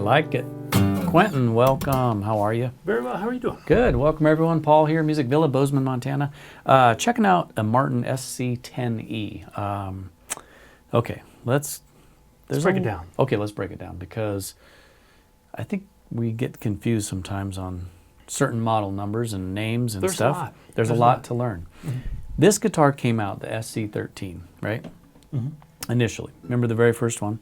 like it. Quentin, welcome. How are you? Very well. How are you doing? Good. Welcome, everyone. Paul here, Music Villa, Bozeman, Montana. Checking out a Martin SC-10e. Okay, let's break it down. Okay, let's break it down because I think we get confused sometimes on certain model numbers and names and stuff. There's a lot to learn. Mm-hmm. This guitar came out, the SC-13, right? Mm-hmm. Initially. Remember the very first one?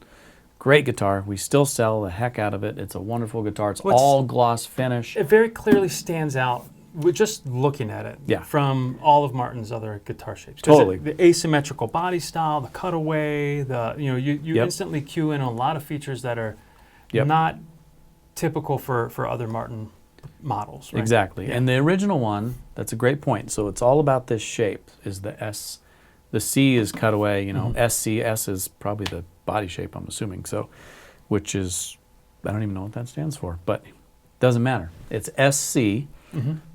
Great guitar. We still sell the heck out of it. It's a wonderful guitar. It's all gloss finish. It very clearly stands out with just looking at it from all of Martin's other guitar shapes. Totally. The asymmetrical body style, the cutaway, you instantly cue in on a lot of features that are not typical for other Martin models. Right? Exactly. Yeah. And the original one, that's a great point. So it's all about this shape, is the S. The C is cutaway, SC is probably the body shape, I'm assuming. So, which is, I don't even know what that stands for, but it doesn't matter. It's SC.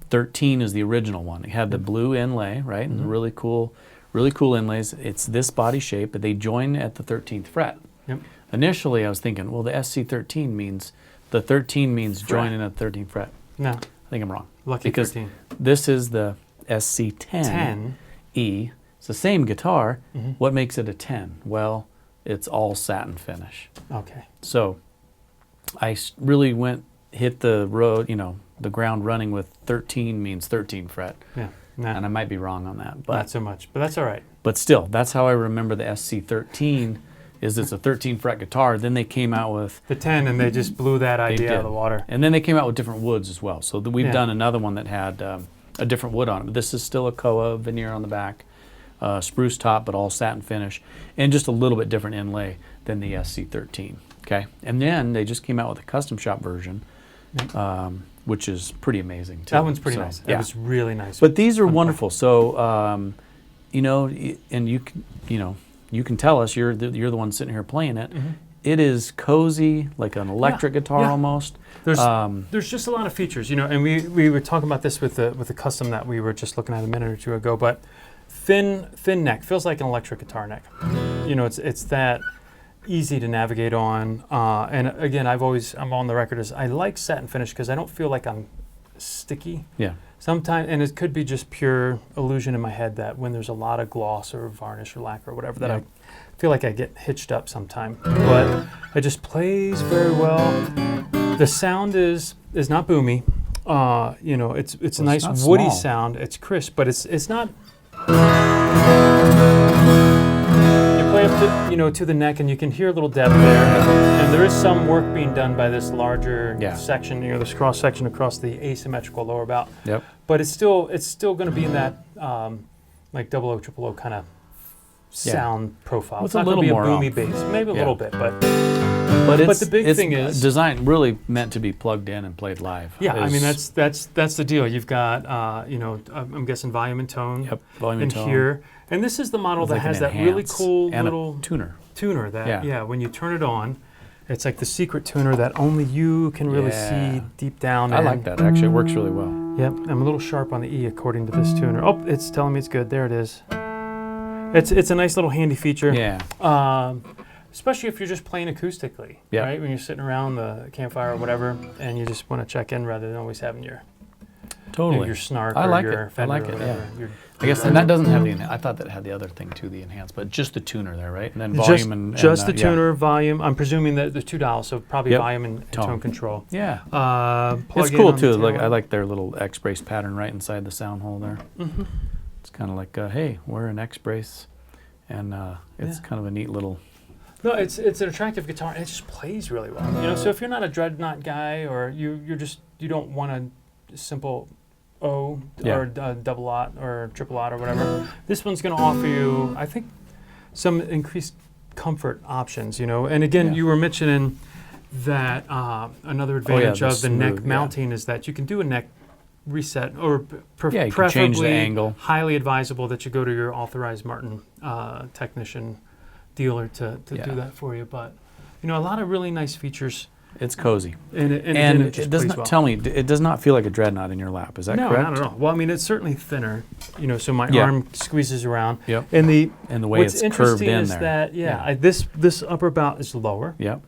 13 is the original one. It had the blue inlay, right? And the really cool inlays. It's this body shape, but they join at the 13th fret. Yep. Initially, I was thinking, well, the SC-13 means, the 13 means joining at the 13th fret. No. I think I'm wrong. Lucky because 13. This is the SC-10e. It's the same guitar. What makes it a 10? Well, it's all satin finish. Okay. So I really hit the road, the ground running with 13 means 13 fret. Yeah. Nah. And I might be wrong on that. But not so much, but that's all right. But still, that's how I remember the SC-13 is it's a 13 fret guitar. Then they came out with the 10 and they just blew that idea out of the water. And then they came out with different woods as well. So we've done another one that had a different wood on it. But this is still a Koa Veneer on the back. Spruce top, but all satin finish, and just a little bit different inlay than the SC-13. Okay, and then they just came out with a custom shop version, which is pretty amazing too. That one's pretty nice. That was really nice. But these are wonderful. So, and you can tell us you're the one sitting here playing it. It is cozy, like an electric guitar almost. There's just a lot of features, and we were talking about this with the custom that we were just looking at a minute or two ago, but. Thin neck, feels like an electric guitar neck. It's that easy to navigate on. And again, I'm on the record as I like satin finish because I don't feel like I'm sticky. Yeah. Sometimes, and it could be just pure illusion in my head that when there's a lot of gloss or varnish or lacquer or whatever, that I feel like I get hitched up sometime. But it just plays very well. The sound is not boomy. It's a nice woody sound. It's crisp, but it's not. You play up to the neck, and you can hear a little depth there, and there is some work being done by this larger section, this cross section across the asymmetrical lower bout. Yep. But it's still going to be in that like 00, 000 kind of sound profile. It's not going to be a boomy bass, maybe a little bit, but the big thing is designed really meant to be plugged in and played live. Yeah, I mean that's the deal. You've got I'm guessing volume and tone. Yep, volume and tone. Here, and this is the model that has that really cool and little a tuner. Tuner that when you turn it on, it's like the secret tuner that only you can really see deep down. I like that actually. It works really well. Yep, I'm a little sharp on the E according to this tuner. Oh, it's telling me it's good. There it is. It's a nice little handy feature. Yeah. Especially if you're just playing acoustically, right? When you're sitting around the campfire or whatever, and you just want to check in rather than always having your snark or your Fender or whatever. I guess and that doesn't have I thought that had the other thing too, the enhance, but just the tuner there, right? And then volume just the tuner, volume. I'm presuming that the 2 dials, so probably volume and tone control. Yeah. It's cool too. I like their little X-brace pattern right inside the sound hole there. It's kind of like, hey, we're an X-brace, and it's kind of a neat little. No, it's an attractive guitar, and it just plays really well. So if you're not a dreadnought guy, or you don't want a simple O or a double aught or triple aught or whatever, this one's going to offer you, I think, some increased comfort options. And again, you were mentioning that another advantage of the neck mounting is that you can do a neck reset, or preferably change the angle. Highly advisable that you go to your authorized Martin technician dealer to do that for you. But a lot of really nice features. It's cozy, and it does not tell me it does not feel like a dreadnought in your lap. Is that correct? No, not at all. Well, I mean, it's certainly thinner. So my arm squeezes around. Yep. And the way it's curved in there. What's interesting is that this upper bout is lower. Yep.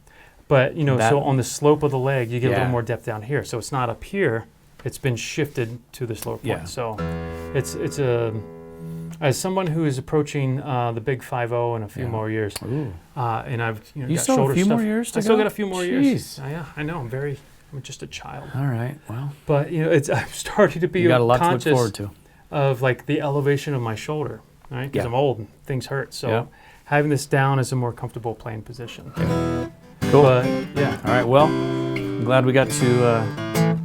But you know, That- so on the slope of the leg, you get a Yeah. little more depth down here. So it's not up here; it's been shifted to this lower point. Yeah. So it's a as someone who is approaching the big 5-0 in a few Yeah. more years, Ooh. and I've You got still have shoulder a few stuff. more years to I still go? got a few more years. Jeez. Yeah, I know. I'm just a child. All right. Well, But you know, I'm starting to be you got a lot to look conscious forward to. of like the elevation of my shoulder, right? Because Yeah. I'm old and things hurt. So Yeah. having this down is a more comfortable playing position. Cool. But yeah, All right. Well, I'm glad we got to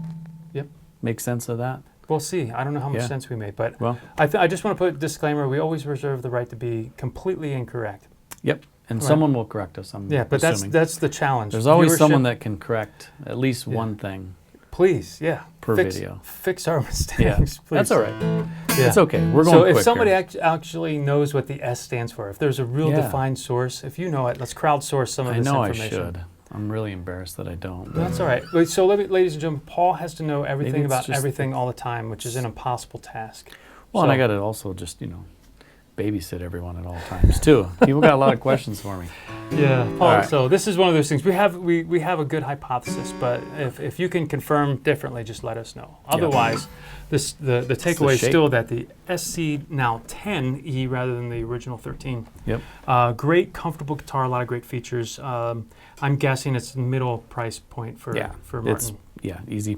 Yep. make sense of that. we'll see. I don't know how much Yeah. sense we made, but Well, I just want to put a disclaimer. We always reserve the right to be completely incorrect. yep. And Right. someone will correct us. I'm Yeah, but assuming. that's the challenge. There's always Viewership- someone that can correct at least Yeah. one thing Please, yeah. per fix, video. Fix our mistakes. Yeah. Please. That's all right. Yeah. It's okay. We're going So quick if somebody here. actually knows what the S stands for, if there's a real Yeah. defined source, if you know it, let's crowdsource some of I this know I information. should. I'm really embarrassed that I don't. That's all right. Wait, so ladies and gentlemen, Paul has to know everything it's about just- everything all the time, which is an impossible task. Well, and I So- got to also just, babysit everyone at all times, too. People got a lot of questions for me. Yeah, Paul. All right. So this is one of those things. We have a good hypothesis, but if you can confirm differently, just let us know. Otherwise, the takeaway is shape. still that the SC now 10e rather than the original 13. Yep. Great, comfortable guitar, a lot of great features. I'm guessing it's the middle price point for Yeah, for it's Martin. easy.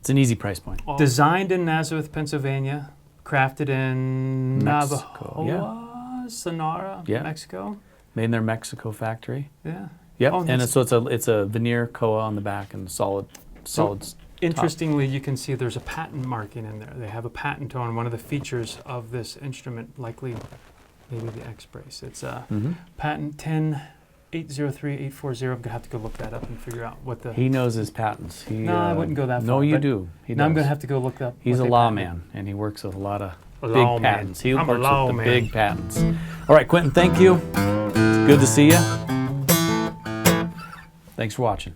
It's an easy price point. Designed in Nazareth, Pennsylvania, crafted in Mexico, Navajo, Sonora, Yeah. Mexico. Made in their Mexico factory. Yeah. Yep. Oh, And nice. it's a veneer Koa on the back and solid. Interestingly, you can see there's a patent marking in there. They have a patent on one of the features of this instrument, likely maybe the X brace. It's a Mhm. patent 10803840. I'm going to have to go look that up and figure out what the... He knows his patents. No, I wouldn't go that No, far, you but do. He now I'm going does. to have to go look up. He's what a they lawman, patented. and he works with a lot of A big lawman. patents. He I'm a works with the lawman. big patents. All right, Quentin, thank you. It's good to see you. Thanks for watching.